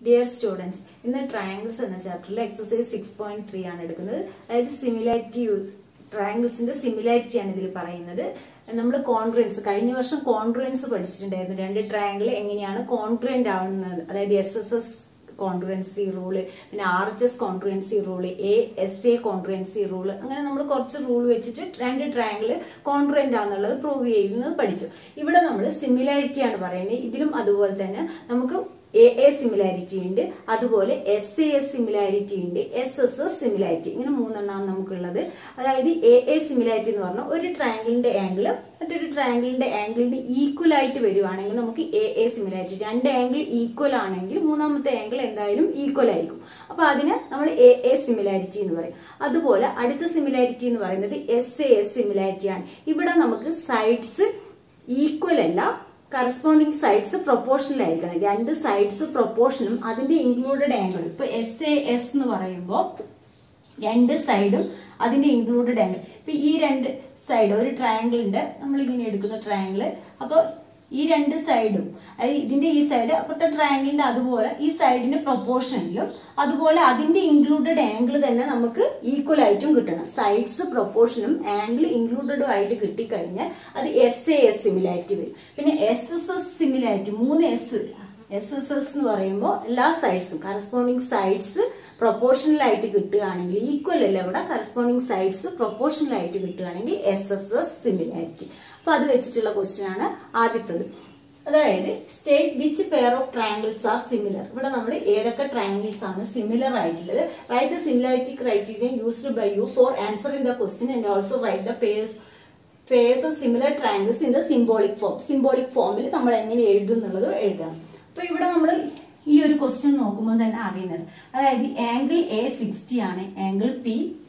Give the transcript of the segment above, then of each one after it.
Dear students, in the triangles in the chapter, exercise 6.3 ആണ് എടുക്കുന്നത്. അതായത് സിമിലാരിറ്റി ട്രയാങ്കിൾസിന്റെ സിമിലാരിറ്റി ആണ് ഇതിൽ പറയുന്നത്. നമ്മൾ കോൺഗ്രുവൻസ് കഴിഞ്ഞ വർഷം കോൺഗ്രുവൻസ് പഠിച്ചിട്ടുണ്ടായിരുന്നു. രണ്ട് ട്രയാങ്കിൾ എങ്ങനെയാണ് കോൺഗ്രുവന്റ് ആവുന്നത്, അതായത് SSS കോൺഗ്രുവൻസി റൂള്, പിന്നെ RHS കോൺഗ്രുവൻസി റൂള്, ASA കോൺഗ്രുവൻസി റൂള്, അങ്ങനെ നമ്മൾ കുറച്ച് റൂൾ വെച്ചിട്ട് രണ്ട് ട്രയാങ്കിൾ കോൺഗ്രുവന്റ് ആണെന്നുള്ളത് പ്രൂവ് ചെയ്യുന്നത് പഠിച്ചു. ഇവിടെ നമ്മൾ സിമിലാരിറ്റി ആണ് പറയുന്നത്. ഇതിലും അതുപോലെ തന്നെ നമുക്ക് AA സിമിലാരിറ്റി ഉണ്ട്, അതുപോലെ SAS സിമിലാരിറ്റി ഉണ്ട്, SSS സിമിലാരിറ്റി, ഇങ്ങനെ മൂന്നെണ്ണമാണ് നമുക്കുള്ളത്. അതായത് AA സിമിലാരിറ്റി എന്ന് പറഞ്ഞാൽ ഒരു ട്രയാങ്കിളിന്റെ ആംഗിൾ മറ്റൊരു ട്രയാങ്കിളിന്റെ ആംഗിളിന് ഈക്വൽ ആയിട്ട് വരുവാണെങ്കിൽ നമുക്ക് AA സിമിലാരിറ്റി. രണ്ട് ആംഗിൾ ഈക്വൽ ആണെങ്കിൽ മൂന്നാമത്തെ ആംഗിൾ എന്തായാലും ഈക്വൽ ആയിരിക്കും. അപ്പൊ അതിന് നമ്മൾ AA സിമിലാരിറ്റി എന്ന് പറയും. അതുപോലെ അടുത്ത സിമിലാരിറ്റി എന്ന് പറയുന്നത് SAS സിമിലാരിറ്റി ആണ്. ഇവിടെ നമുക്ക് സൈഡ്സ് ഈക്വൽ അല്ല, കറസ്പോണ്ടിങ് സൈഡ്സ് പ്രൊപ്പോർഷണൽ ആയിരിക്കണം. രണ്ട് സൈഡ്സ് പ്രൊപ്പോർഷനും അതിന്റെ ഇൻക്ലൂഡഡ് ആംഗിൾ. ഇപ്പൊ SAS എന്ന് പറയുമ്പോൾ രണ്ട് സൈഡും അതിന്റെ ഇൻക്ലൂഡഡ് ആംഗിൾ. ഇപ്പൊ ഈ രണ്ട് സൈഡ് ഒരു ട്രയാങ്കിളിന്റെ നമ്മൾ ഇങ്ങനെ എടുക്കുന്ന ട്രയാങ്കിള്, അപ്പൊ ഈ രണ്ട് സൈഡും അതായത് ഇതിന്റെ ഈ സൈഡ് അപ്പുറത്തെ ട്രയാങ്കിളിന്റെ അതുപോലെ ഈ സൈഡിന് പ്രൊപ്പോർഷനിലും അതുപോലെ അതിന്റെ ഇൻക്ലൂഡഡ് ആംഗിൾ തന്നെ നമുക്ക് ഈക്വൽ ആയിട്ടും കിട്ടണം. സൈഡ്സ് പ്രൊപ്പോർഷനും ആംഗിൾ ഇൻക്ലൂഡഡും ആയിട്ട് കിട്ടിക്കഴിഞ്ഞാൽ അത് SAS സിമിലാരിറ്റി വരും. പിന്നെ SSS സിമിലാരിറ്റി, 3 SSS എന്ന് പറയുമ്പോൾ എല്ലാ സൈഡ്സും കറസ്പോണ്ടിങ് സൈഡ്സ് പ്രൊപ്പോർഷണൽ ആയിട്ട് കിട്ടുകയാണെങ്കിൽ, ഈക്വൽ അല്ല ഇവിടെ, കറസ്പോണ്ടിങ് സൈഡ്സ് പ്രൊപ്പോർഷണൽ ആയിട്ട് കിട്ടുകയാണെങ്കിൽ SSS സിമിലാരിറ്റി. അപ്പൊ അത് വെച്ചിട്ടുള്ള ക്വസ്റ്റ്യൻ ആണ് ആദ്യത്തത്. അതായത് state which pair of triangles are similar. ഇവിടെ നമ്മൾ ഏതൊക്കെ ട്രയാങ്കിൾസ് ആണ് സിമിലർ ആയിട്ടുള്ളത്. Write the similarity criterion used by you for answering the question and also write the pairs of similar triangles in the symbolic form. Symbolic ഫോമിൽ നമ്മൾ എങ്ങനെ എഴുതും എന്നുള്ളത് എഴുതണം. അപ്പൊ ഇവിടെ നമ്മൾ ഈ ഒരു ക്വസ്റ്റ്യൻ നോക്കുമ്പോൾ തന്നെ അറിയുന്നത്, അതായത് ആംഗിൾ A 60 ആണ്, ആംഗിൾ P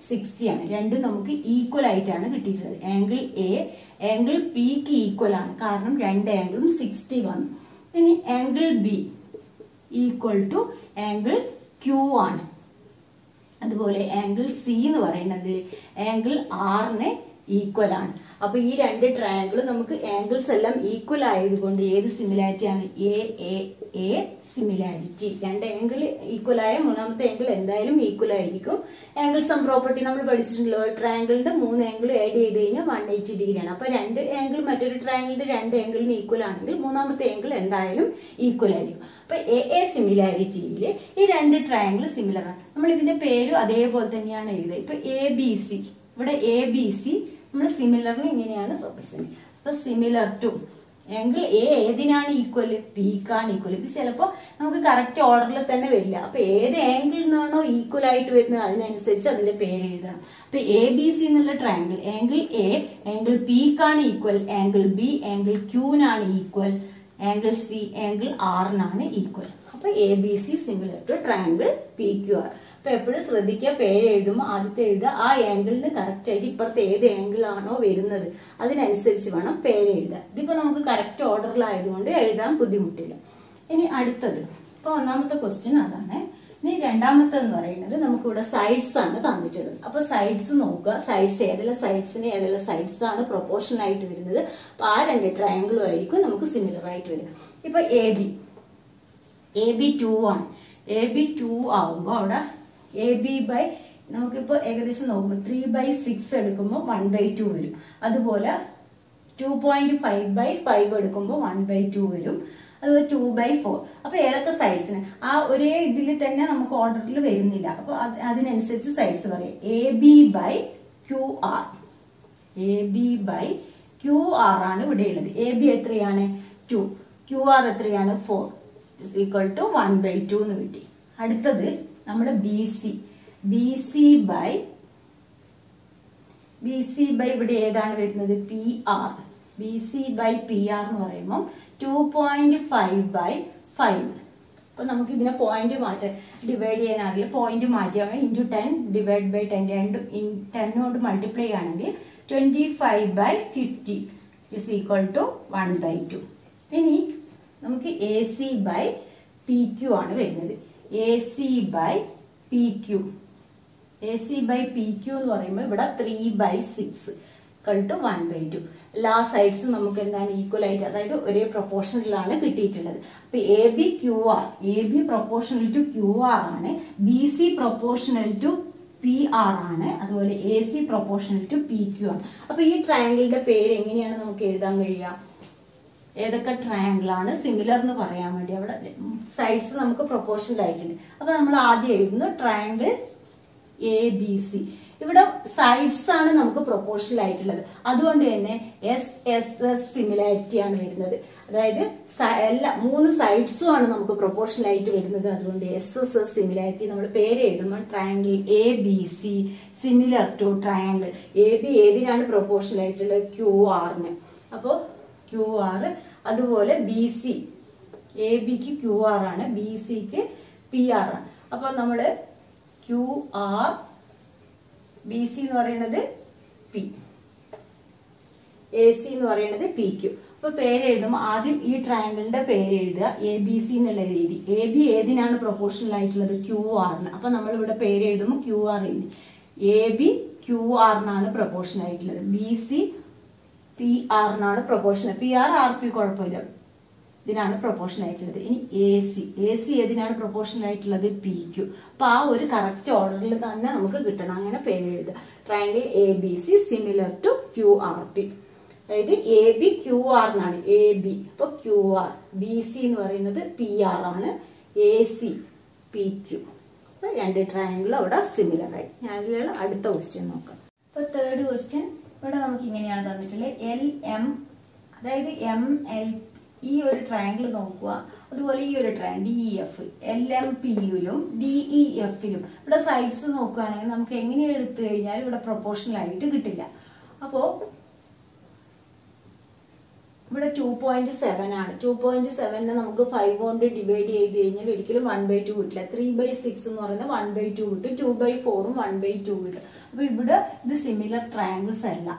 60 ആണ്. രണ്ടും നമുക്ക് ഈക്വൽ ആയിട്ടാണ് കിട്ടിയിട്ടുള്ളത്. ആംഗിൾ A ആംഗിൾ Pക്ക് ഈക്വൽ ആണ്, കാരണം രണ്ട് ആംഗിളും 60 വന്നു. ഇനി angle B equal to angle Q ആണ്. അതുപോലെ ആംഗിൾ C എന്ന് പറയുന്നത് ആംഗിൾ R ഈക്വൽ ആണ്. അപ്പൊ ഈ രണ്ട് ട്രയാങ്കിൾ നമുക്ക് ആംഗിൾസ് എല്ലാം ഈക്വൽ ആയതുകൊണ്ട് ഏത് സിമിലാരിറ്റി ആണ്? A similarity. രണ്ട് ആംഗിൾ ഈക്വൽ ആയ മൂന്നാമത്തെ ആംഗിൾ എന്തായാലും ഈക്വൽ ആയിരിക്കും. ആംഗിൾ സം പ്രോപ്പർട്ടി നമ്മൾ പഠിച്ചിട്ടുണ്ടല്ലോ, ട്രയാങ്കിളിന്റെ 3 ആംഗിൾ ആഡ് ചെയ്ത് കഴിഞ്ഞാൽ 180 ഡിഗ്രിയാണ്. അപ്പൊ രണ്ട് ആംഗിൾ മറ്റൊരു ട്രയാങ്കിളിന്റെ രണ്ട് ആംഗിളിന് ഈക്വൽ ആണെങ്കിൽ മൂന്നാമത്തെ ആംഗിൾ എന്തായാലും ഈക്വൽ ആയിരിക്കും. അപ്പൊ AA സിമിലാരിറ്റിയിൽ ഈ രണ്ട് ട്രയാങ്കിൾ സിമിലർ ആണ്. നമ്മൾ ഇതിന്റെ പേര് അതേപോലെ തന്നെയാണ് എഴുതുക. ഇപ്പൊ ABC, ഇവിടെ ABC നമ്മൾ സിമിലറിന് ഇങ്ങനെയാണ് റെപ്രസെന്റ്. അപ്പൊ സിമിലർ ടു ആംഗിൾ A ഏതിനാണ് ഈക്വൽ? Pക്കാണ് ഈക്വൽ. ഇത് ചിലപ്പോൾ നമുക്ക് കറക്റ്റ് ഓർഡറിൽ തന്നെ വരില്ല. അപ്പൊ ഏത് ആംഗിളിനാണോ ഈക്വൽ ആയിട്ട് വരുന്നത് അതിനനുസരിച്ച് അതിന്റെ പേര് എഴുതണം. അപ്പൊ ABC എന്നുള്ള ട്രയാങ്കിൾ ആംഗിൾ A ആംഗിൾ Pക്കാണ് ഈക്വൽ, ആംഗിൾ B ആംഗിൾ Qനാണ് ഈക്വൽ, ആംഗിൾ C ആംഗിൾ Rനാണ് ഈക്വൽ. അപ്പൊ ABC similar to triangle PQR. അപ്പൊ എപ്പോഴും ശ്രദ്ധിക്കുക, പേര് എഴുതുമ്പോൾ ആദ്യത്തെ എഴുതുക ആ ആംഗിളിന് കറക്റ്റ് ആയിട്ട് ഇപ്പുറത്തെ ഏത് ആംഗിൾ ആണോ വരുന്നത് അതിനനുസരിച്ച് വേണം പേര് എഴുതുക. ഇതിപ്പോ നമുക്ക് കറക്റ്റ് ഓർഡറിലായതുകൊണ്ട് എഴുതാൻ ബുദ്ധിമുട്ടില്ല. ഇനി അടുത്തത്, ഇപ്പൊ ഒന്നാമത്തെ ക്വസ്റ്റ്യൻ അതാണ്. ഇനി രണ്ടാമത്തെ എന്ന് പറയുന്നത് നമുക്കിവിടെ സൈഡ്സ് ആണ് തന്നിട്ടുള്ളത്. അപ്പൊ സൈഡ്സ് നോക്കുക, സൈഡ്സ് ഏതെല്ലാം സൈഡ്സിന് ഏതെല്ലാം സൈഡ്സ് ആണ് പ്രൊപ്പോർഷണൽ ആയിട്ട് വരുന്നത്. അപ്പൊ ആ രണ്ട് ട്രയാങ്കിളും ആയിരിക്കും നമുക്ക് സിമിലർ ആയിട്ട് വരിക. ഇപ്പൊ AB 2 ആണ്. AB 2 ആവുമ്പോ അവിടെ AB ബൈ നമുക്കിപ്പോ ഏകദേശം നോക്കുമ്പോൾ 3/6 എടുക്കുമ്പോൾ 1/2 വരും. അതുപോലെ 2.5/5 എടുക്കുമ്പോൾ 1/2 വരും. അതുപോലെ 2/4. അപ്പൊ ഏതൊക്കെ സൈഡ്സിന് ആ ഒരേ ഇതിൽ തന്നെ നമുക്ക് ഓർഡറിൽ വരുന്നില്ല. അപ്പൊ അതിനനുസരിച്ച് സൈഡ്സ് പറയാം. AB by QR. AB by QR ആണ് ഇവിടെ ഉള്ളത്. AB എത്രയാണ്? 2. QR എത്രയാണ്? 4. ഈക്വൽ ടു 1/2 എന്ന് കിട്ടി. അടുത്തത് നമ്മുടെ BC ബൈ ഇവിടെ ഏതാണ് വരുന്നത്? PR. BC ബൈ PR എന്ന് പറയുമ്പോൾ 2.5/5. അപ്പൊ നമുക്ക് ഇതിനെ പോയിന്റ് മാറ്റാം, ഡിവൈഡ് ചെയ്യാൻ അറിയില്ല, പോയിന്റ് മാറ്റിയാൽ ഇൻറ്റു 10 ഡിവൈഡ് ബൈ 10 രണ്ടും 10 കൊണ്ട് മൾട്ടിപ്ലൈ ആണെങ്കിൽ 25/50 ഇസ് ഈക്വൽ ടു 1/2. ഇനി നമുക്ക് AC ബൈ PQ ആണ് വരുന്നത്. AC ബൈ PQ എന്ന് പറയുമ്പോൾ ഇവിടെ 3/6. ടു 1/2. എല്ലാ സൈഡ്സും നമുക്ക് എന്താണ് ഈക്വൽ ആയിട്ട്, അതായത് ഒരേ പ്രൊപ്പോർഷനിലാണ് കിട്ടിയിട്ടുള്ളത്. അപ്പൊ AB പ്രൊപ്പോർഷണൽ ടു QR ആണ്, BC പ്രൊപ്പോർഷണൽ ടു PR ആണ്, അതുപോലെ AC പ്രൊപ്പോർഷണൽ ടു PQ ആണ്. അപ്പൊ ഈ ട്രയാങ്കിളിന്റെ പേര് എങ്ങനെയാണ് നമുക്ക് എഴുതാൻ കഴിയുക? ഏതൊക്കെ ട്രയാങ്കിൾ ആണ് സിമിലർ എന്ന് പറയാൻ വേണ്ടി അവിടെ സൈഡ്സ് നമുക്ക് പ്രൊപ്പോർഷണൽ ആയിട്ടുണ്ട്. അപ്പൊ നമ്മൾ ആദ്യം എഴുതുന്നു ട്രയാങ്കിൾ ABC. ഇവിടെ സൈഡ്സ് ആണ് നമുക്ക് പ്രൊപ്പോർഷണൽ ആയിട്ടുള്ളത്, അതുകൊണ്ട് തന്നെ SSS സിമിലാരിറ്റി ആണ് വരുന്നത്. അതായത് എല്ലാ 3 സൈഡ്സും ആണ് നമുക്ക് പ്രൊപ്പോർഷണൽ ആയിട്ട് വരുന്നത്, അതുകൊണ്ട് SSS സിമിലാരിറ്റി നമ്മൾ പേര് എഴുതുമ്പോൾ triangle ABC similar to triangle AB ഏതിനാണ് പ്രൊപ്പോർഷണൽ ആയിട്ടുള്ളത്? QR-ന്. അപ്പോൾ QR, അതുപോലെ BC ABക്ക് QR ആണ്, BCക്ക് PR ആണ്. അപ്പൊ നമ്മള് QR BC എന്ന് പറയുന്നത് P, AC എന്ന് പറയുന്നത് PQ. അപ്പൊ പേര് എഴുതുമ്പോൾ ആദ്യം ഈ ട്രയാങ്കിളിന്റെ പേര് എഴുതുക ABC എന്നുള്ള രീതി. AB ഏതിനാണ് പ്രൊപ്പോർഷണൽ ആയിട്ടുള്ളത്? QR-ന്. അപ്പൊ നമ്മൾ ഇവിടെ പേര് എഴുതുമ്പോൾ QR എഴുതി. AB QR-നാണ് പ്രൊപ്പോർഷണൽ ആയിട്ടുള്ളത്, BC PR-നാണ് പ്രൊപ്പോർഷണൽ. PR RP കുഴപ്പമില്ല, ഇതിനാണ് പ്രൊപ്പോർഷണൽ ആയിട്ടുള്ളത്. ഇനി AC ഏതിനാണ് പ്രൊപ്പോർഷണൽ ആയിട്ടുള്ളത്? PQ. അപ്പൊ ആ ഒരു കറക്റ്റ് ഓർഡറിൽ തന്നെ നമുക്ക് കിട്ടണം, അങ്ങനെ പേര് എഴുതുക. Triangle ABC similar to QRP. അതായത് AB QR-നാണ്, AB അപ്പൊ QR, BC എന്ന് പറയുന്നത് PR ആണ്, AC PQ. അപ്പൊ 2 ട്രയാങ്കിൾ അവിടെ സിമിലർ ആയി. ഞാനിലുള്ള അടുത്ത ക്വസ്റ്റ്യൻ നോക്കാം. അപ്പൊ തേർഡ് ക്വസ്റ്റ്യൻ ഇവിടെ നമുക്ക് ഇങ്ങനെയാണ് തന്നിട്ടുള്ളത്. LM, അതായത് ML, ഈ ഒരു ട്രയാങ്കിൾ നോക്കുക. അതുപോലെ ഈ ഒരു ട്രയാങ്കിൾ DEF, LMPയിലും DEFയിലും ഇവിടെ സൈഡ്സ് നോക്കുകയാണെങ്കിൽ നമുക്ക് എങ്ങനെ എടുത്തു കഴിഞ്ഞാൽ ഇവിടെ പ്രൊപ്പോർഷണൽ ആയിട്ട് കിട്ടില്ല. അപ്പോ ഇവിടെ 2.7 ആണ്. 2.7 നമുക്ക് 5 കൊണ്ട് ഡിവൈഡ് ചെയ്ത് കഴിഞ്ഞാൽ ഒരിക്കലും 1/2 കിട്ടില്ല. 3/6 എന്ന് പറയുന്നത് 1/2 കിട്ടും, 2/4ഉം 1/2 കിട്ടും. അപ്പൊ ഇവിടെ ഇത് സിമിലർ ട്രയാങ്കിൾസ് അല്ല.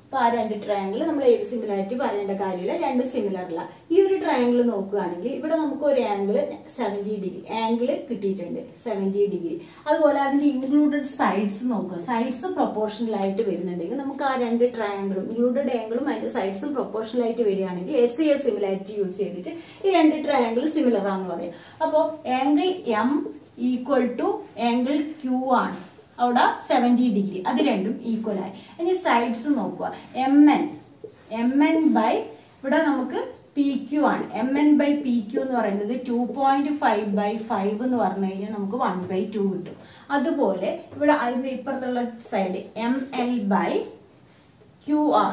അപ്പൊ ആ 2 ട്രയാങ്കിൾ നമ്മൾ ഏത് സിമിലാരിറ്റി പറയേണ്ട കാര്യമില്ല, 2 സിമിലർ അല്ല. ഈ ഒരു ട്രയാങ്കിൾ നോക്കുകയാണെങ്കിൽ ഇവിടെ നമുക്ക് ഒരു ആംഗിൾ 70 ഡിഗ്രി ആംഗിൾ കിട്ടിയിട്ടുണ്ട്, 70 ഡിഗ്രി. അതുപോലെ അതിന്റെ ഇൻക്ലൂഡഡ് സൈഡ്സ് നോക്കുക. സൈഡ്സ് പ്രൊപ്പോർഷണൽ ആയിട്ട് വരുന്നുണ്ടെങ്കിൽ നമുക്ക് ആ 2 ട്രയാങ്കിളും ഇൻക്ലൂഡഡ് ആംഗിളും അതിന്റെ സൈഡ്സും പ്രൊപ്പോർഷണൽ ആയിട്ട് വരികയാണെങ്കിൽ SAS സിമിലാരിറ്റി യൂസ് ചെയ്തിട്ട് ഈ 2 ട്രയാങ്കിൾ സിമിലർ ആണെന്ന് പറയാം. അപ്പോ angle M equal to angle Q ആണ്, അവിടെ 70 ഡിഗ്രി, അത് രണ്ടും ഈക്വൽ ആയി. ഇനി സൈഡ്സ് നോക്കുക. MN ബൈ ഇവിടെ നമുക്ക് PQ ആണ്. MN ബൈ PQ എന്ന് പറയുന്നത് 2.5/5 എന്ന് പറഞ്ഞു കഴിഞ്ഞാൽ നമുക്ക് 1/2 കിട്ടും. അതുപോലെ ഇവിടെ അതിന്റെ ഇപ്പുറത്തുള്ള side ML by QR,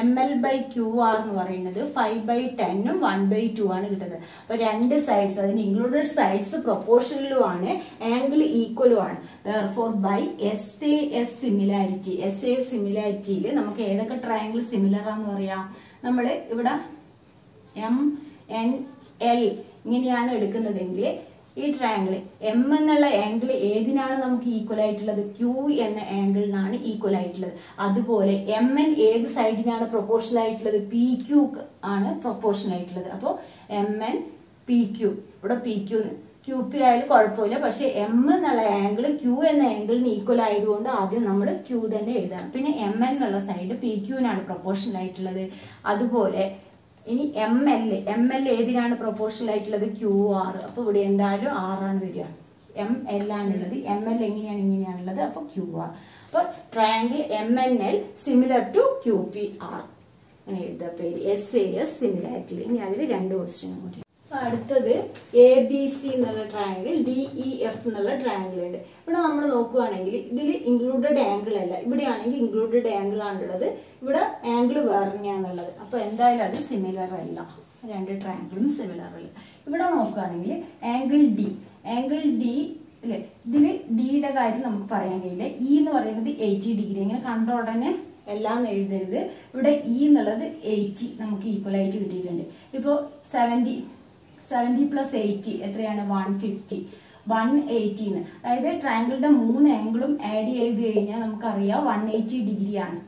ML by QR എന്ന് പറയുന്നത് 5/10ഉം 1/2 ആണ് കിട്ടുന്നത്. അപ്പൊ 2 സൈഡ്സ്, അതിന് ഇൻക്ലൂഡഡ് സൈഡ്സ് പ്രൊപ്പോർഷണലും ആണ്, ആംഗിൾ ഈക്വലും ആണ്. Therefore by SAS similarity, SAS സിമിലാരിറ്റിയിൽ നമുക്ക് ഏതൊക്കെ ട്രയാങ്കിൾ സിമിലർ ആണെന്ന് പറയാം? നമ്മള് ഇവിടെ MNL ഇങ്ങനെയാണ് എടുക്കുന്നതെങ്കിൽ ഈ ട്രയാങ്കിൾ M എന്നുള്ള ആംഗിൾ ഏതിനാണ് നമുക്ക് ഈക്വൽ ആയിട്ടുള്ളത്? Q എന്ന ആംഗിളിനാണ് ഈക്വൽ ആയിട്ടുള്ളത്. അതുപോലെ MN ഏത് സൈഡിനാണ് പ്രൊപ്പോർഷണൽ ആയിട്ടുള്ളത്? PQ ആണ് പ്രൊപ്പോർഷണൽ ആയിട്ടുള്ളത്. അപ്പോൾ MN PQ, ഇവിടെ PQ QP ആയാലും കുഴപ്പമില്ല, പക്ഷെ M എന്നുള്ള ആംഗിൾ Q എന്ന ആംഗിളിന് ഈക്വൽ ആയതുകൊണ്ട് ആദ്യം നമ്മൾ Q തന്നെ എഴുതണം. പിന്നെ MN എന്നുള്ള സൈഡ് PQ-നാണ് പ്രൊപ്പോർഷണൽ ആയിട്ടുള്ളത്. അതുപോലെ ഇനി ML ഏതിനാണ് പ്രൊപ്പോർഷണൽ ആയിട്ടുള്ളത്? QR. അപ്പൊ ഇവിടെ എന്തായാലും R ആണ് വരിക, ML ആണുള്ളത്. ML ഇങ്ങനെയാണുള്ളത്, അപ്പൊ QR. അപ്പൊ triangle MNL similar to QPR അങ്ങനെ എഴുതുക പേര്, SAS സിമിലാരിറ്റി. ഇനി അതിൽ 2 ക്വസ്റ്റ്യൻ കൂടി. അടുത്തത് ABC എന്നുള്ള ട്രയാങ്കിൾ, DEF എന്നുള്ള ട്രയാങ്കിൾ ഉണ്ട്. ഇവിടെ നമ്മൾ നോക്കുകയാണെങ്കിൽ ഇതിൽ ഇൻക്ലൂഡഡ് ആംഗിൾ അല്ല, ഇവിടെ ആണെങ്കിൽ ഇൻക്ലൂഡഡ് ആംഗിൾ ആണുള്ളത്, ഇവിടെ ആംഗിൾ വേറെയാണുള്ളത്. അപ്പൊ എന്തായാലും അത് സിമിലർ അല്ല, 2 ട്രയാങ്കിളും സിമിലർ അല്ല. ഇവിടെ നോക്കുകയാണെങ്കിൽ ആംഗിൾ D അല്ലെ, ഇതില് ഡിയുടെ കാര്യം നമുക്ക് പറയാൻ കഴിയില്ല. E എന്ന് പറയുന്നത് 80 ഡിഗ്രി, ഇങ്ങനെ കണ്ട ഉടനെ എല്ലാം എഴുതരുത്. ഇവിടെ E എന്നുള്ളത് 80 നമുക്ക് ഈക്വൽ ആയിട്ട് കിട്ടിയിട്ടുണ്ട്. ഇപ്പോ 70 പ്ലസ് 80 എത്രയാണ്? 150. 180, അതായത് ട്രയാങ്കിളിന്റെ 3 ആംഗിളും ആഡ് ചെയ്ത് കഴിഞ്ഞാൽ നമുക്കറിയാം 180 ഡിഗ്രി ആണ്.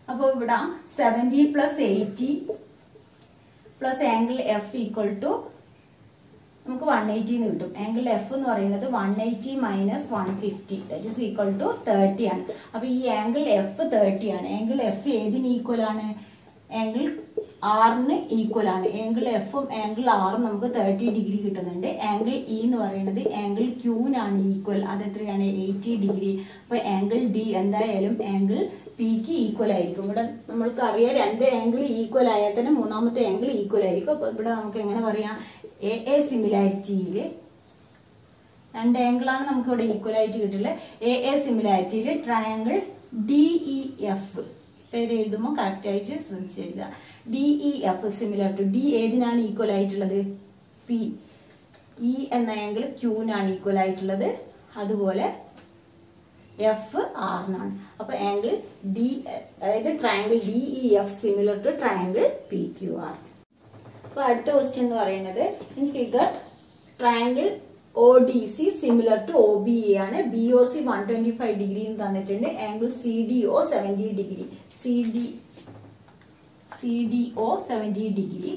അപ്പോൾ ഇവിടെ 70 plus 80 plus angle F equal to നമുക്ക് 180 എന്ന് കിട്ടും. ആംഗിൾ എഫ് എന്ന് പറയുന്നത് 180 minus 150 that is equal to 30 ആണ്. അപ്പൊ ഈ ആംഗിൾ എഫ് 30 ആണ്. ആംഗിൾ എഫ് ഏതിന് ഈക്വൽ ആണ്? ആംഗിൾ ആറിന് ഈക്വൽ ആണ്. ആംഗിൾ എഫും ആംഗിൾ ആറും നമുക്ക് 30 ഡിഗ്രി കിട്ടുന്നുണ്ട്. ആംഗിൾ ഇ എന്ന് പറയുന്നത് ആംഗിൾ ക്യൂവിനാണ് ഈക്വൽ. അത് എത്രയാണ്? 80 ഡിഗ്രി. അപ്പൊ ആംഗിൾ ഡി എന്തായാലും ആംഗിൾ പിക്ക് ഈക്വൽ ആയിരിക്കും. ഇവിടെ നമ്മൾക്ക് അറിയാം രണ്ട് ആംഗിൾ ഈക്വൽ ആയാൽ തന്നെ മൂന്നാമത്തെ ആംഗിൾ ഈക്വൽ ആയിരിക്കും. അപ്പൊ ഇവിടെ നമുക്ക് എങ്ങനെ പറയാം? എ സിമിലാരിറ്റിയില് രണ്ട് ആംഗിളാണ് നമുക്ക് ഇവിടെ ഈക്വൽ ആയിട്ട് കിട്ടില്ല. എ സിമിലാരിറ്റിയില് ട്രയാംഗിൾ DEF പേര് എഴുതുമ്പോൾ കറക്റ്റ് ആയിട്ട് ശ്രദ്ധിച്ചെഴുതുക. DEF സിമിലർ ടു ഡി ഏതിനാണ് ഈക്വൽ ആയിട്ടുള്ളത്? പി. ഇ എന്ന ആംഗിൾ ക്യൂവിനാണ് ഈക്വൽ ആയിട്ടുള്ളത്. അതുപോലെ എഫ് ആറിനാണ്. അപ്പൊ ആംഗിൾ ഡി അതായത് triangle DEF similar to triangle PQR. അപ്പൊ അടുത്ത ക്വസ്റ്റ്യൻ എന്ന് പറയുന്നത് in figure triangle ODC similar to OBE ആണ്. BOC 125 ഡിഗ്രി എന്ന് തന്നിട്ടുണ്ട്. Angle CDO 70 degree. CDO 70 degree.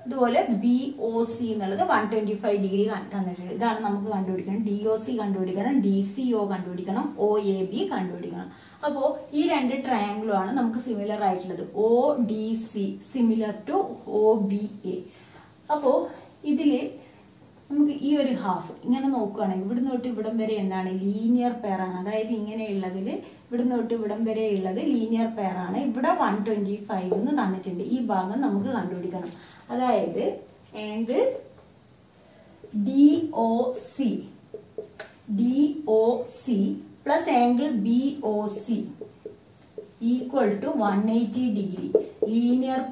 അതുപോലെ BOC എന്നുള്ളത് 125 ഡിഗ്രി തന്നിട്ടുണ്ട്. ഇതാണ് നമുക്ക് കണ്ടുപിടിക്കണം. DOC കണ്ടുപിടിക്കണം, DCO കണ്ടുപിടിക്കണം, OAB കണ്ടുപിടിക്കണം. അപ്പോ ഈ രണ്ട് ട്രയാംഗിളും ആണ് നമുക്ക് സിമിലർ ആയിട്ടുള്ളത്. ODC similar to OBA. അപ്പോ ഇതില് നമുക്ക് ഈ ഒരു ഹാഫ് ഇങ്ങനെ നോക്കുകയാണെങ്കിൽ ഇവിടുന്ന് തൊട്ട് ഇവിടം വരെ എന്താണ്? ലീനിയർ പെയർ ആണ്. അതായത് ഇങ്ങനെയുള്ളതിൽ ഇവിടുന്ന് തൊട്ട് ഇവിടം വരെ ഉള്ളത് ലീനിയർ പെയർ ആണ്. ഇവിടെ 125 എന്ന് തന്നിട്ടുണ്ട്. ഈ ഭാഗം നമുക്ക് കണ്ടുപിടിക്കണം. അതായത് angle DOC plus angle BOC equal to 180 degree. Linear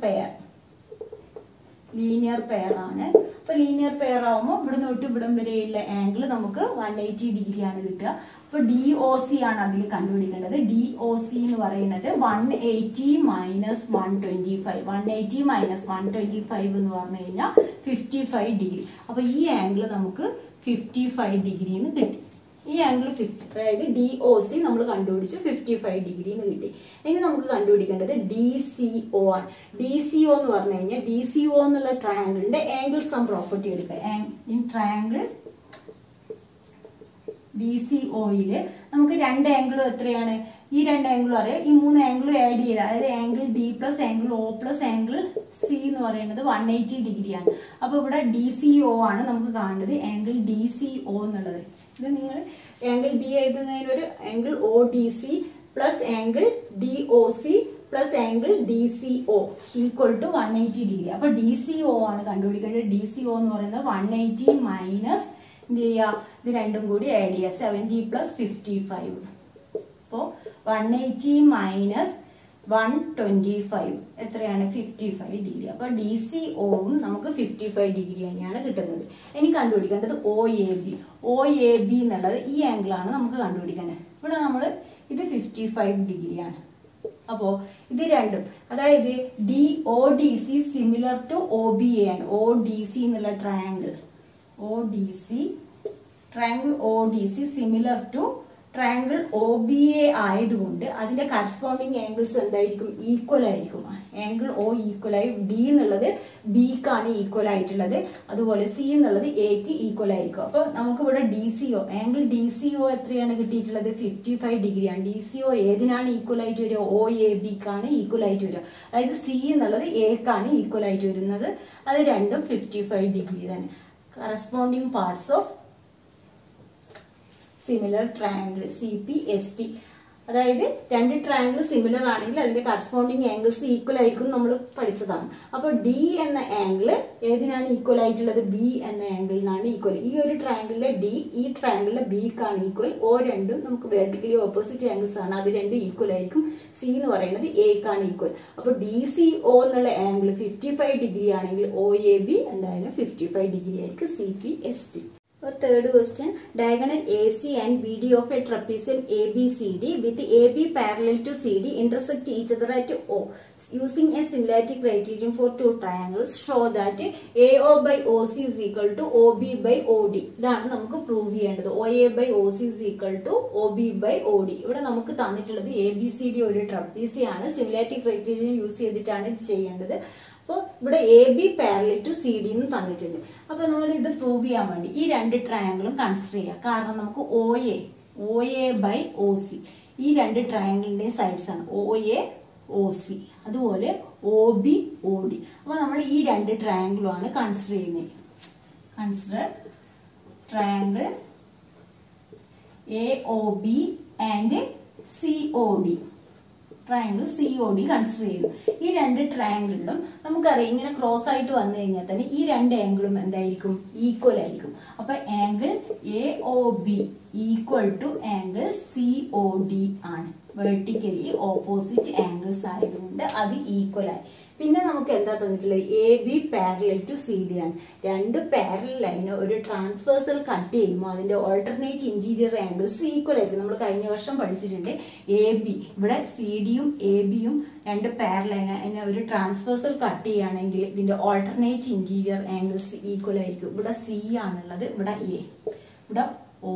pair ആണ്. അപ്പൊ ലീനിയർ പെയർ ആവുമ്പോൾ ഇവിടുന്ന് തൊട്ട് ഇവിടം വരെയുള്ള ആംഗിൾ നമുക്ക് 180 ഡിഗ്രി ആണ് കിട്ടുക. അപ്പൊ DOC ആണ് അതിൽ കണ്ടുപിടിക്കേണ്ടത്. DOC എന്ന് പറയുന്നത് 180 മൈനസ് 125. 180 മൈനസ് 125 എന്ന് പറഞ്ഞു കഴിഞ്ഞാൽ 55 ഡിഗ്രി. അപ്പൊ ഈ ആംഗിൾ നമുക്ക് 55 ഡിഗ്രി എന്ന് കിട്ടി. ഈ ആംഗിൾ 50 അതായത് DOC നമ്മൾ കണ്ടുപിടിച്ചു 55 ഡിഗ്രി എന്ന് കിട്ടി. ഇനി നമുക്ക് കണ്ടുപിടിക്കേണ്ടത് DCO ആണ്. DCO എന്ന് പറഞ്ഞു കഴിഞ്ഞാൽ DCO എന്നുള്ള ട്രയാംഗിളിന്റെ ആംഗിൾ സം പ്രോപ്പർട്ടി എടുക്കുക. ഇൻ ട്രയാംഗിൾ DCOയില് നമുക്ക് രണ്ട് ആംഗിളും എത്രയാണ്? ഈ രണ്ട് ആംഗിളും അറിയാം. ഈ മൂന്ന് ആംഗിളും ആഡ് ചെയ്ത് അതായത് angle D plus angle O plus angle C എന്ന് പറയുന്നത് 180 ഡിഗ്രിയാണ്. അപ്പൊ ഇവിടെ DCO ആണ് നമുക്ക് കാണേണ്ടത്. ആംഗിൾ DCO എന്നുള്ളത് ഇത് നിങ്ങൾ ആംഗിൾ D എഴുതുന്നതിന് ഒരു angle ODC plus angle DOC plus angle DCO equal to 180 degree. അപ്പൊ DCO ആണ് കണ്ടുപിടിക്കേണ്ടത്. DCO എന്ന് പറയുന്നത് 180 മൈനസ് എന്ത് ചെയ്യുക? ഇത് രണ്ടും കൂടി ആഡ് ചെയ്യുക. 70 പ്ലസ് 55. അപ്പോ 180 മൈനസ് 125 എത്രയാണ്? 55 ഡിഗ്രി. അപ്പൊ DCOവും നമുക്ക് 55 ഡിഗ്രി തന്നെയാണ് കിട്ടുന്നത്. ഇനി കണ്ടുപിടിക്കേണ്ടത് OAB എന്നുള്ളത് ഈ ആംഗിൾ ആണ് നമുക്ക് കണ്ടുപിടിക്കേണ്ടത്. ഇവിടെ നമ്മൾ ഇത് 55 ഡിഗ്രിയാണ്. അപ്പോ ഇത് രണ്ടും അതായത് ODC സിമിലർ ടു OBA ആണ്. ODC എന്നുള്ള triangle ODC similar to triangle OBA ആയതുകൊണ്ട് അതിന്റെ കറസ്പോണ്ടിങ് ആംഗിൾസ് എന്തായിരിക്കും? ഈക്വൽ ആയിരിക്കും. ആംഗിൾ O ഈക്വൽ ആയി D എന്നുള്ളത് Bക്കാണ് ഈക്വൽ ആയിട്ടുള്ളത്. അതുപോലെ C എന്നുള്ളത് Aക്ക് ഈക്വൽ ആയിരിക്കും. അപ്പൊ നമുക്ക് ഇവിടെ ആംഗിൾ DCO എത്രയാണ് കിട്ടിയിട്ടുള്ളത്? 55 ഡിഗ്രിയാണ്. DCO ഏതിനാണ് ഈക്വൽ ആയിട്ട് വരിക? OABക്കാണ് ഈക്വൽ ആയിട്ട് വരിക. അതായത് C എന്നുള്ളത് Aക്കാണ് ഈക്വൽ ആയിട്ട് വരുന്നത്. അത് രണ്ടും 55 ഡിഗ്രി തന്നെ. Corresponding parts of similar triangle CPST. അതായത് രണ്ട് ട്രയാംഗിൾ സിമിലർ ആണെങ്കിൽ അതിന്റെ കറസ്പോണ്ടിങ് ആംഗിൾസ് ഈക്വൽ ആയിരിക്കും നമ്മൾ പഠിച്ചതാണ്. അപ്പൊ D എന്ന ആംഗിൾ ഏതിനാണ് ഈക്വൽ ആയിട്ടുള്ളത്? B എന്ന ആംഗിളിനാണ് ഈക്വൽ. ഈ ഒരു ട്രയാംഗിളിലെ D ഈ ട്രയാംഗിളിലെ Bക്കാണ് ഈക്വൽ. O രണ്ടും നമുക്ക് വെർട്ടിക്കലി ഓപ്പോസിറ്റ് ആംഗിൾസ് ആണ്. അത് രണ്ടും ഈക്വൽ ആയിരിക്കും. C എന്ന് പറയുന്നത് Aക്കാണ് ഈക്വൽ. അപ്പൊ DCO എന്നുള്ള ആംഗിൾ 55 ഡിഗ്രി ആണെങ്കിൽ OAB എന്തായാലും 55 ഡിഗ്രി ആയിരിക്കും. CPST. Third question, diagonal AC and BD of a trapezium ABCD with AB parallel to CD intersect each other at O. Using a similarity criterion for two triangles, show that AO by OC is equal to OB by OD. ഇതാണ് നമുക്ക് prove ചെയ്യേണ്ടത്. OA by OC is equal to OB by OD. ഇവിടെ നമുക്ക് തന്നിട്ടുള്ളത് ABCD ഒരു trapezium ആണ്. Similarity criterion use ചെയ്തിട്ടാണ് ഇത് ചെയ്യേണ്ടത്. അപ്പോൾ ഇവിടെ A B parallel to C D എന്ന് തന്നിട്ടുണ്ട്. അപ്പൊ നമ്മൾ ഇത് പ്രൂവ് ചെയ്യാൻ വേണ്ടി ഈ രണ്ട് ട്രയാങ്കിളും കൺസിഡർ ചെയ്യാം. കാരണം നമുക്ക് O A by O C ഈ രണ്ട് ട്രയാങ്കിളിന്റെയും സൈഡ്സ് ആണ് ഒ എ ഒ സി, അതുപോലെ ഒ ബി ഒ ഡി. അപ്പൊ നമ്മൾ ഈ രണ്ട് ട്രയാങ്കിളും ആണ് കൺസിഡർ ചെയ്യുന്നത്. Consider triangle A O B and C O D. Triangle C O D consider ചെയ്തു. ഈ രണ്ട് ട്രയാങ്കിളിലും നമുക്കറിയാം ഇങ്ങനെ ക്രോസ് ആയിട്ട് വന്നു കഴിഞ്ഞാൽ തന്നെ ഈ രണ്ട് ആംഗിളും എന്തായിരിക്കും? ഈക്വൽ ആയിരിക്കും. അപ്പൊ angle A O B equal to angle C O D ആണ്. വെർട്ടിക്കലി ഓപ്പോസിറ്റ് ആംഗിൾസ് ആയതുകൊണ്ട് അത് ഈക്വൽ ആയി. പിന്നെ നമുക്ക് എന്താ തന്നിട്ടുള്ളത്? A B parallel to C D ആണ്. രണ്ട് പാരലൽ ലൈന് ഒരു ട്രാൻസ്വേഴ്സൽ കട്ട് ചെയ്യുമ്പോൾ അതിന്റെ ഓൾട്ടർനേറ്റ് ഇന്റീരിയർ ആംഗിൾസ് ഈക്വൽ ആയിരിക്കും. നമ്മൾ കഴിഞ്ഞ വർഷം പഠിച്ചിട്ടുണ്ട്. എ ബി ഇവിടെ സി ഡിയും എ ബിയും രണ്ട് പാരലൽ അതിനെ ഒരു ട്രാൻസ്വേഴ്സൽ കട്ട് ചെയ്യുകയാണെങ്കിൽ ഇതിന്റെ ഓൾട്ടർനേറ്റ് ഇന്റീരിയർ ആംഗിൾസ് ഈക്വൽ ആയിരിക്കും. ഇവിടെ സി ആണുള്ളത്, ഇവിടെ എ, ഇവിടെ O.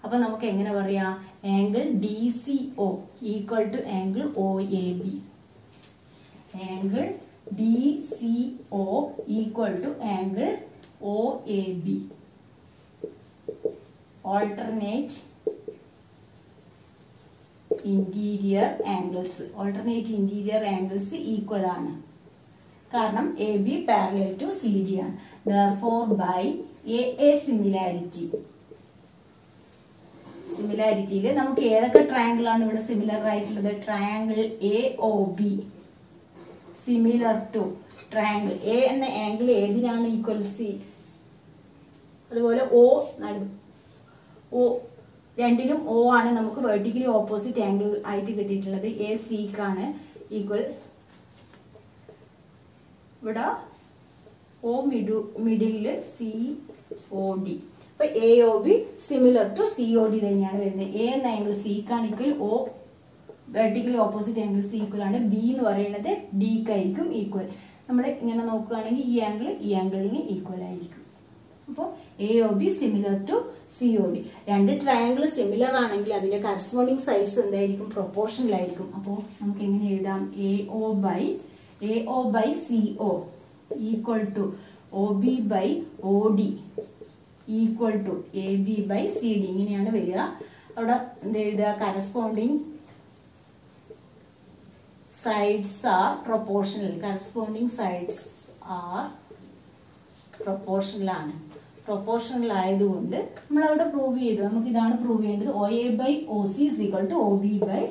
അപ്പൊ നമുക്ക് എങ്ങനെ പറയാം? Angle D C O equal to angle O A B. Angle D C O equal to angle O A B. Alternate interior angles equal ആണ്. കാരണം A B parallel to C D ആണ്. Therefore by a സിമിലാരിറ്റിയിൽ നമുക്ക് ഏതൊക്കെ triangle ആണ് ഇവിടെ similar ആയിട്ടുള്ളത്? Triangle A O B similar to triangle A എന്ന ആംഗിൾ ഏതിനാണ് ഈക്വൽ? സി. അതുപോലെ O രണ്ടിലും O ആണ് നമുക്ക് വെർട്ടിക്കലി ഓപ്പോസിറ്റ് ആംഗിൾ ആയിട്ട് കിട്ടിയിട്ടുള്ളത്. എ സിക്കാണ് ഈക്വൽ. ഇവിടെ O middle C O D. അപ്പൊ A O B similar to C O D തന്നെയാണ് വരുന്നത്. എ എന്ന ആംഗിൾ സിക്കാണ് equal, O vertically opposite angle C equal ആണ്. ബി എന്ന് പറയുന്നത് ഡിക്കായിരിക്കും ഈക്വൽ. നമ്മൾ ഇങ്ങനെ നോക്കുകയാണെങ്കിൽ ഈ ആംഗിളിന് ഈക്വൽ ആയിരിക്കും. അപ്പോൾ A O B similar to C O D. രണ്ട് ട്രയാങ്കിൾ സിമിലർ ആണെങ്കിൽ അതിന്റെ കറസ്പോണ്ടിങ് സൈഡ്സ് എന്തായിരിക്കും? പ്രൊപ്പോർഷണൽ ആയിരിക്കും. അപ്പോൾ നമുക്ക് എങ്ങനെ എഴുതാം? A O by C O equal to O B by O D equal to A B by C D. ഇങ്ങനെയാണ് വരിക. അവിടെ എന്താ എഴുതുക? Corresponding sides are proportional. Corresponding sides are proportional ആണ്. പ്രൊപ്പോർഷണൽ ആയതുകൊണ്ട് നമ്മൾ അവിടെ പ്രൂവ് ചെയ്തു. നമുക്ക് ഇതാണ് പ്രൂവ് ചെയ്യേണ്ടത്. O A by O C is equal to O B by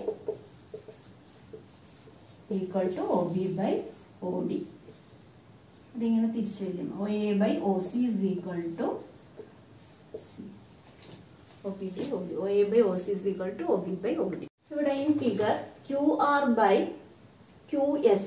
O D. അതിങ്ങനെ തിരിച്ചെഴുതും. O A by O C is equal to O B by O D. O A by O C is equal to O B by O D. ഇവിടെ in figure Q R by QS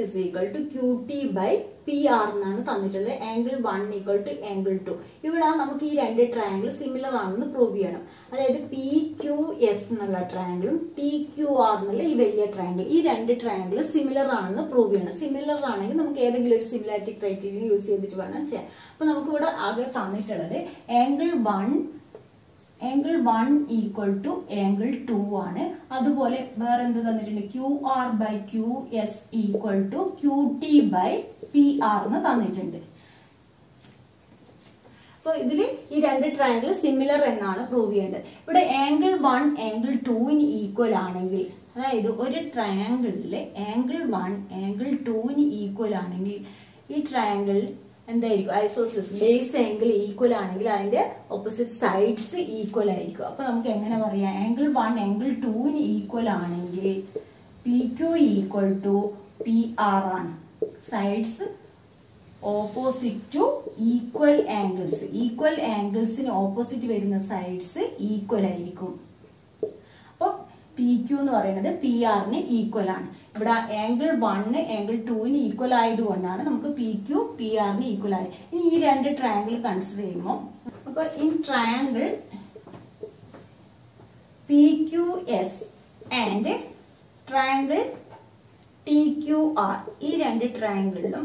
is equal to QT by PR എന്നാണ് തന്നിട്ടുള്ളത്. Angle 1 equal to angle 2. ഇവിടെ നമുക്ക് ഈ രണ്ട് triangle similar ആണെന്ന് prove ചെയ്യണം. അതായത് PQS എന്നുള്ള ട്രയാങ്കിളും TQR എന്നുള്ള ഈ വലിയ ട്രയാങ്കിൾ, ഈ രണ്ട് ട്രയാങ്കിൾ സിമിലർ ആണെന്ന് പ്രൂവ് ചെയ്യണം. സിമിലർ ആണെങ്കിൽ നമുക്ക് ഏതെങ്കിലും ഒരു സിമിലാരിറ്റി ക്രൈറ്റീരിയ യൂസ് ചെയ്തിട്ട് വേണം ചെയ്യാൻ. അപ്പൊ നമുക്ക് ഇവിടെ ആകെ തന്നിട്ടുള്ളത് ആംഗിൾ 1 ഈക്വൽ ടു ആംഗിൾ 2 ആണ്. അതുപോലെ വേറെ എന്ത് തന്നിട്ടുണ്ട്? QR by QS equal to QT by PR എന്ന് തന്നിട്ടുണ്ട്. അപ്പൊ ഇതില് ഈ രണ്ട് ട്രയാങ്കിൾ സിമിലർ എന്നാണ് പ്രൂവ് ചെയ്യേണ്ടത്. ഇവിടെ ആംഗിൾ 1 ആംഗിൾ 2 ഈക്വൽ ആണെങ്കിൽ, അതായത് ഒരു ട്രയാങ്കിളില് ആംഗിൾ 1 ആംഗിൾ 2 ഈക്വൽ ആണെങ്കിൽ ഈ ട്രയാങ്കിൾ എന്തായിരിക്കും? ഐസോസെലസ് ബേസ് ആംഗിൾ ഈക്വൽ ആണെങ്കിൽ അതിന്റെ ഓപ്പോസിറ്റ് സൈഡ്സ് ഈക്വൽ ആയിരിക്കും. അപ്പൊ നമുക്ക് എങ്ങനെ പറയാം? ആംഗിൾ 1 ആംഗിൾ 2 ഈക്വൽ ആണെങ്കിൽ PQ ഈക്വൽ ടു PR ആണ്. സൈഡ്സ് ഓപ്പോസിറ്റ് ടു ഈക്വൽ ആംഗിൾസിന് ഓപ്പോസിറ്റ് വരുന്ന സൈഡ്സ് ഈക്വൽ ആയിരിക്കും. അപ്പൊ PQ എന്ന് പറയുന്നത് PR-ന് ഈക്വൽ ആണ്. ഇവിടെ ആംഗിൾ 1 ആംഗിൾ 2 ഈക്വൽ ആയതുകൊണ്ടാണ് നമുക്ക് PQ PR-ന് ഈക്വൽ ആയത്. ഇനി ഈ രണ്ട് ട്രയാങ്കിൾ കൺസിഡർ ചെയ്യുമ്പോൾ, അപ്പൊ in triangle PQS and triangle TQR, ഈ രണ്ട് ട്രയാങ്കിളിലും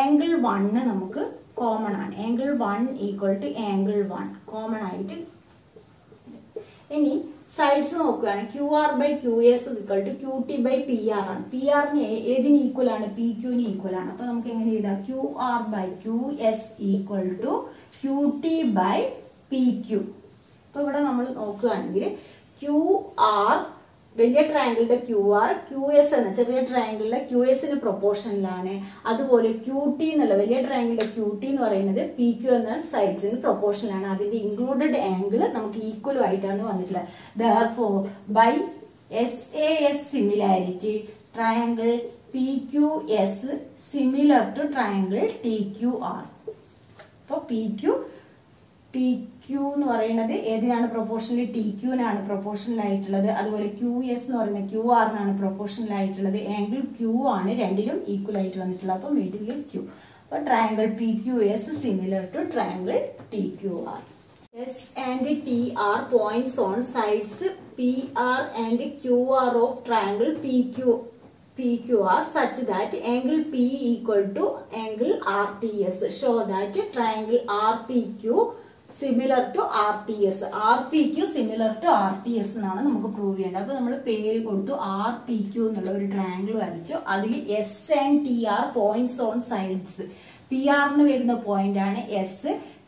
ആംഗിൾ 1 നമുക്ക് കോമൺ ആണ്. Angle 1 equal to angle 1 common ആയിട്ട്. ഇനി സൈഡ്സ് നോക്കുകയാണ് Q R by Q S Q T by P R ആണ്. പി ആറിന് ഏതിന് ഈക്വൽ ആണ്? പി ക്യൂന് ഈക്വൽ ആണ്. അപ്പൊ നമുക്ക് എങ്ങനെ എഴുതാം? Q R by Q S equal to Q T by P Q. അപ്പൊ ഇവിടെ നമ്മൾ നോക്കുകയാണെങ്കിൽ ക്യു ആർ വലിയ ട്രയാങ്കിളിന്റെ ക്യു ആർ ക്യു എസ് എന്ന ചെറിയ ട്രയാങ്കിളിലെ ക്യു എസിന് പ്രൊപ്പോർഷനിലാണ്. അതുപോലെ ക്യു ടി എന്നുള്ള വലിയ ട്രയാങ്കിളിന്റെ ക്യു ടി എന്ന് പറയുന്നത് പി ക്യു എന്ന സൈഡ്സിന് പ്രൊപ്പോർഷനിലാണ്. അതിന്റെ ഇൻക്ലൂഡഡ് ആംഗിൾ നമുക്ക് ഈക്വലും ആയിട്ടാണ് വന്നിട്ടുള്ളത്. Therefore by SAS similarity triangle P Q S similar to triangle T Q R. അപ്പൊ പി ക്യു എന്ന് പറയുന്നത് ഏതിനാണ് പ്രൊപ്പോർഷണൽ? ടി ക്യൂനാണ് പ്രൊപ്പോർഷണൽ ആയിട്ടുള്ളത്. അതുപോലെ ക്യു എസ് എന്ന് പറയുന്നത് ക്യു ആറിനാണ് പ്രൊപ്പോർഷണൽ ആയിട്ടുള്ളത്. ആംഗിൾ ക്യൂ ആണ് രണ്ടിലും ഈക്വൽ ആയിട്ട് വന്നിട്ടുള്ളത്. അപ്പൊ മിഡിൽ ക്യൂ. അപ്പൊ triangle P Q S similar to triangle T Q R. S and T R points on sides P R and Q R of triangle PQR such that angle P equal to angle RTS. Show that triangle RPQ similar to RTS. RPQ similar to RTS എന്നാണ് നമുക്ക് prove ചെയ്യേണ്ടത്. അപ്പൊ നമ്മൾ പേര് കൊടുത്തു RPQ എന്നുള്ള ഒരു triangle വരച്ചു. അതിൽ S and TR points on sides. PR ന് വരുന്ന പോയിന്റ് ആണ് S.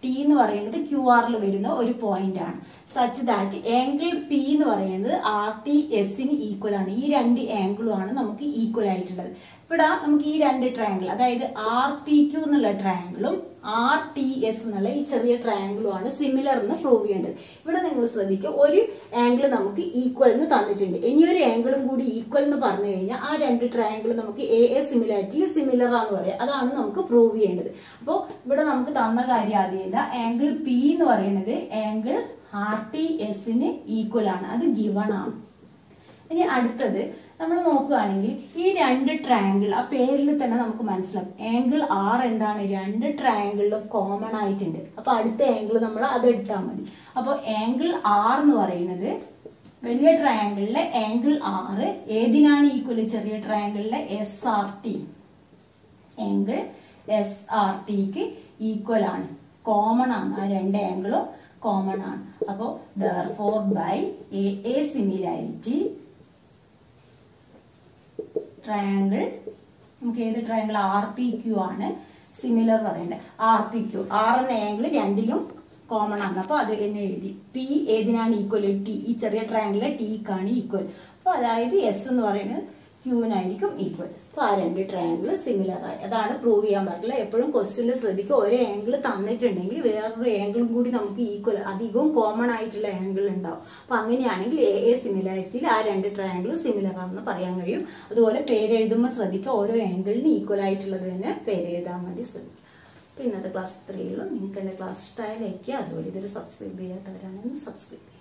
ടി എന്ന് പറയുന്നത് ക്യു ആറിൽ വരുന്ന ഒരു പോയിന്റ് ആണ്. സച്ച് ദാറ്റ് ആംഗിൾ പി എന്ന് പറയുന്നത് RTS ന് ഈക്വൽ ആണ്. ഈ രണ്ട് ആംഗിളും ആണ് നമുക്ക് ഈക്വൽ ആയിട്ടുള്ളത്. ഇവിടെ നമുക്ക് ഈ രണ്ട് ട്രയാങ്കിൾ അതായത് RPQ എന്നുള്ള ട്രയാങ്കിളും RTS എന്നുള്ള ഈ ചെറിയ ട്രയാങ്കിളും ആണ് സിമിലർ എന്ന് പ്രൂവ് ചെയ്യേണ്ടത്. ഇവിടെ നിങ്ങൾ ശ്രദ്ധിക്കുക, ഒരു ആംഗിൾ നമുക്ക് ഈക്വൽ എന്ന് തന്നിട്ടുണ്ട്. ഇനി ഒരു ആംഗിളും കൂടി ഈക്വൽ എന്ന് പറഞ്ഞു കഴിഞ്ഞാൽ ആ രണ്ട് ട്രയാങ്കിൾ നമുക്ക് AA സിമിലാരിറ്റിയിൽ സിമിലർ ആണെന്ന് പറയാം. അതാണ് നമുക്ക് പ്രൂവ് ചെയ്യേണ്ടത്. അപ്പോൾ ഇവിടെ നമുക്ക് തന്ന കാര്യം ആദ്യം ആംഗിൾ പി എന്ന് പറയുന്നത് ആംഗിൾ RTS ന് ഈക്വൽ ആണ്. അത് ഗിവൺ ആണ്. ഇനി അടുത്തത് നമ്മൾ നോക്കുകയാണെങ്കിൽ ഈ രണ്ട് ട്രയാങ്കിൾ ആ പേരിൽ തന്നെ നമുക്ക് മനസ്സിലാവും. ആംഗിൾ ആർ എന്താണ്? രണ്ട് ട്രയാങ്കിളിലും കോമൺ ആയിട്ടുണ്ട്. അപ്പൊ അടുത്ത ആംഗിൾ നമ്മൾ അതെടുത്താൽ മതി. അപ്പൊ ആംഗിൾ ആർ എന്ന് പറയുന്നത് വലിയ ട്രയാങ്കിളിലെ ആംഗിൾ ആറ് ഏതിനാണ് ഈക്വൽ? ചെറിയ ട്രയാങ്കിളിലെ SRT. ആംഗിൾ SRTക്ക് ഈക്വൽ ആണ്. കോമൺ ആണ്. ആ രണ്ട് ആംഗിളും കോമൺ ആണ്. അപ്പോ therefore by AA similarity triangle നമുക്ക് ഏത് ട്രയാങ്കിൾ? RPQ ആണ് സിമിലർ പറയേണ്ടത്. RPQ ആർ എന്ന ആംഗിൾ രണ്ടിലും കോമൺ ആണ്. അപ്പൊ അത് തന്നെ എഴുതി. പി ഏതിനാണ് ഈക്വൽ? ടി. ഈ ചെറിയ ട്രയാങ്കിളിലെ ടിക്കാണ് ഈക്വൽ. അപ്പൊ അതായത് എസ് എന്ന് പറയുന്നത് ക്യൂനായിരിക്കും ഈക്വൽ. അപ്പൊ ആ രണ്ട് ട്രയാങ്കിൾ സിമിലർ ആയി. അതാണ് പ്രൂവ് ചെയ്യാൻ പറ്റില്ല. എപ്പോഴും ക്വസ്റ്റ്യനിൽ ശ്രദ്ധിക്കുക, ഒരു ആംഗിൾ തന്നിട്ടുണ്ടെങ്കിൽ വേറൊരു ആംഗിളും കൂടി നമുക്ക് ഈക്വൽ അധികവും കോമൺ ആയിട്ടുള്ള ആംഗിൾ ഉണ്ടാവും. അപ്പൊ അങ്ങനെയാണെങ്കിൽ AA സിമിലാരിറ്റിയിൽ ആ രണ്ട് ട്രയാങ്കിൾ സിമിലർ ആണെന്ന് പറയാൻ കഴിയും. അതുപോലെ പേരെഴുതുമ്പോൾ ശ്രദ്ധിക്കുക, ഓരോ ആംഗിളിന് ഈക്വൽ ആയിട്ടുള്ളത് തന്നെ പേരെഴുതാൻ വേണ്ടി ശ്രദ്ധിക്കുക. അപ്പൊ ഇന്നത്തെ ക്ലാസ് 3 നിങ്ങൾക്ക് എന്റെ ക്ലാസ് ഇഷ്ടമായ ലൈക്ക് ചെയ്യുക. അതുപോലെ ഇതൊരു സബ്സ്ക്രൈബ് ചെയ്യാത്തവരാണെങ്കിൽ സബ്സ്ക്രൈബ്.